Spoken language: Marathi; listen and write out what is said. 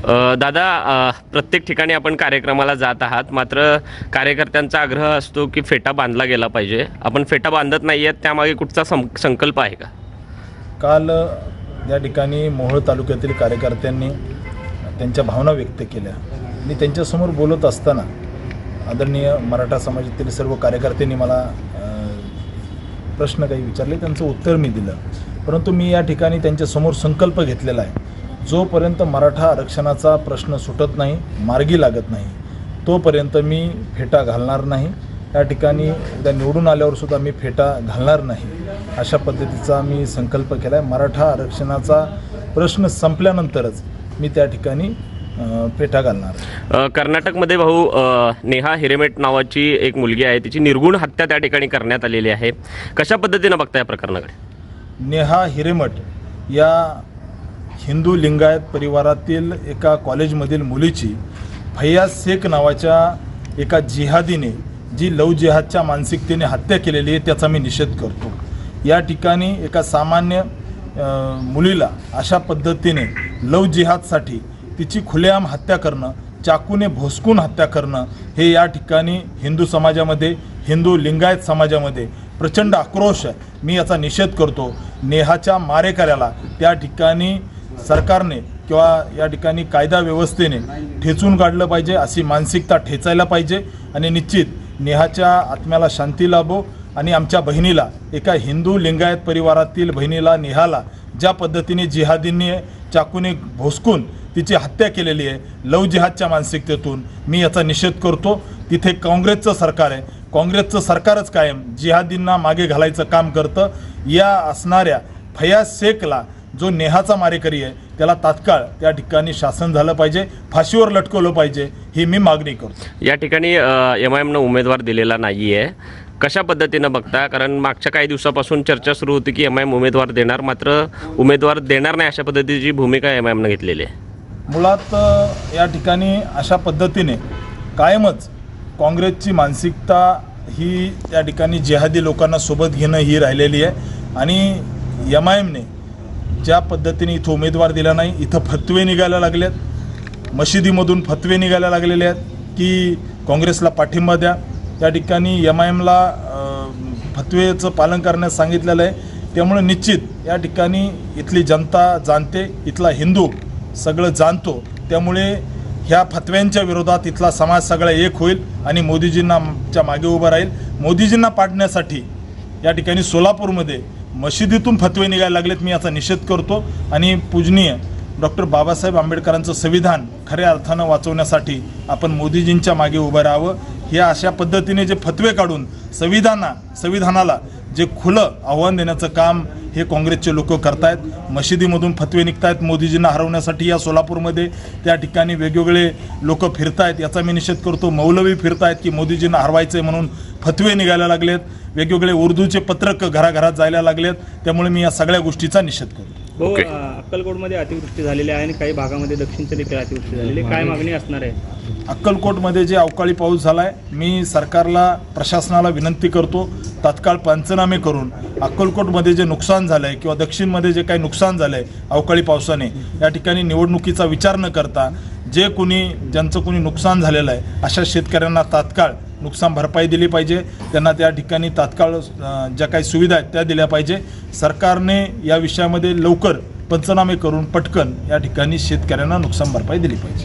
दादा, प्रत्येक ठिकाणी आपण कार्यक्रमाला जात आहात, मात्र कार्यकर्त्यांचा आग्रह असतो की फेटा बांधला गेला पाहिजे. आपण फेटा बांधत नाही आहेत, त्यामागे कुठचा संकल्प आहे का? काल या ठिकाणी मोहोळ तालुक्यातील कार्यकर्त्यांनी त्यांच्या भावना व्यक्त केल्या आणि त्यांच्यासमोर बोलत असताना आदरणीय मराठा समाजातील सर्व कार्यकर्त्यांनी मला प्रश्न काही विचारले, त्यांचं उत्तर मी दिलं. परंतु मी या ठिकाणी त्यांच्यासमोर संकल्प घेतलेला आहे, जोपर्यंत मराठा आरक्षणाचा प्रश्न सुटत नाही, मार्गी लागत नाही, तोपर्यंत मी फेटा घालणार नाही. या ठिकाणी उद्या निवडून आल्यावर सुद्धा मी फेटा घालणार नाही, अशा पद्धतीचा मी संकल्प केला आहे. मराठा आरक्षणाचा प्रश्न संपल्यानंतरच मी त्या ठिकाणी फेटा घालणार. कर्नाटकमध्ये भाऊ नेहा हिरेमठ नावाची एक मुलगी आहे, तिची निर्गुण हत्या त्या ठिकाणी करण्यात आलेली आहे. कशा पद्धतीने बघता या प्रकरणाकडे? नेहा हिरेमठ या हिंदू लिंगायत परिवारातील एका कॉलेजमधील मुलीची फैयाज शेख नावाच्या एका जिहादीने जी लव जिहादच्या मानसिकतेने हत्या केलेली आहे, त्याचा मी निषेध करतो. या ठिकाणी एका सामान्य मुलीला अशा पद्धतीने लव जिहादसाठी तिची खुलेआम हत्या करणं, चाकूने भोसकून हत्या करणं, हे या ठिकाणी हिंदू समाजामध्ये, हिंदू लिंगायत समाजामध्ये प्रचंड आक्रोश आहे. मी याचा निषेध करतो. नेहाच्या मारेकऱ्याला त्या ठिकाणी सरकारने किंवा या ठिकाणी कायदा व्यवस्थेने ठेचून काढलं पाहिजे, अशी मानसिकता ठेचायला पाहिजे. आणि निश्चित नेहाच्या आत्म्याला शांती लाभो. आणि आमच्या बहिणीला, एका हिंदू लिंगायत परिवारातील बहिणीला, नेहाला ज्या पद्धतीने जिहादींनी चाकूने भोसकून तिची हत्या केलेली आहे लव जिहादच्या मानसिकतेतून, मी याचा निषेध करतो. तिथे काँग्रेसचं सरकार आहे, काँग्रेसचं सरकारच कायम जिहादींना मागे घालायचं काम करतं. या असणाऱ्या फैयाज शेखला, जो नेहाचा मारेकरी आहे, त्याला तात्काळ त्या ठिकाणी शासन झालं पाहिजे, फाशीवर लटकवलं पाहिजे, ही मी मागणी करतो. या ठिकाणी MIMनं उमेदवार दिलेला नाही आहे, कशा पद्धतीनं बघता? कारण मागच्या काही दिवसापासून चर्चा सुरू होती की MIM उमेदवार देणार, मात्र उमेदवार देणार नाही, अशा पद्धतीची भूमिका MIMनं घेतलेली आहे. मुळात या ठिकाणी अशा पद्धतीने कायमच काँग्रेसची मानसिकता ही त्या ठिकाणी जिहादी लोकांना सोबत घेणं ही राहिलेली आहे. आणि MIMने ज्या पद्धतीने इथं उमेदवार दिला नाही, इथं फतवे निघायला लागलेत, मशिदीमधून फतवे निघायला लागलेले आहेत की काँग्रेसला पाठिंबा द्या. त्या ठिकाणी MIMला फतवेचं पालन करण्यास सांगितलेलं आहे. त्यामुळे निश्चित या ठिकाणी इथली जनता जाणते, इथला हिंदू सगळं जाणतो. त्यामुळे ह्या फतव्यांच्या विरोधात इथला समाज सगळा एक होईल आणि मोदीजींनाच्या मागे उभा राहील. मोदीजींना पाडण्यासाठी या ठिकाणी सोलापूरमध्ये मशिदीतून फतवे निघायला लागलेत, मी याचा निषेध करतो. आणि पूजनीय डॉक्टर बाबासाहेब आंबेडकरांचं संविधान खऱ्या अर्थानं वाचवण्यासाठी आपण मोदीजींच्या मागे उभं राहावं. हे अशा पद्धतीने जे फतवे काढून संविधानाला जे खुलं आव्हान देण्याचं काम हे काँग्रेसचे लोक करतायत. मशिदीमधून फतवे निघतायत मोदीजींना हरवण्यासाठी. या सोलापूरमध्ये त्या ठिकाणी वेगवेगळे लोक फिरतायत, याचा मी निषेध करतो. मौलवी फिरतायत की मोदीजींना हरवायचे म्हणून फतवे निघायला लागलेत. वेगवेगळे उर्दूचे पत्रक घराघरात जायला लागलेत. त्यामुळे मी या सगळ्या गोष्टीचा निषेध करतो. अक्कलकोटमध्ये अतिवृष्टी झालेली आहे आणि काही भागामध्ये दक्षिणच्या देखील अतिवृष्टी झालेली आहे, काय मागणी असणार आहे? अक्कलकोटमध्ये जे अवकाळी पाऊस झाला आहे, मी सरकारला, प्रशासनाला विनंती करतो, तात्काळ पंचनामे करून अक्कलकोटमध्ये जे नुकसान झालं आहे किंवा दक्षिणमध्ये जे काही नुकसान झालं आहे अवकाळी पावसाने, या ठिकाणी निवडणुकीचा विचार न करता ज्यांचं कोणी नुकसान झालेलं आहे अशा शेतकऱ्यांना तात्काळ नुकसान भरपाई दिली पाहिजे. त्यांना त्या ठिकाणी तात्काळ ज्या काही सुविधा आहेत त्या दिल्या पाहिजे. सरकारने या विषयामध्ये लवकर पंचनामे करून पटकन या ठिकाणी शेतकऱ्यांना नुकसान भरपाई दिली पाहिजे.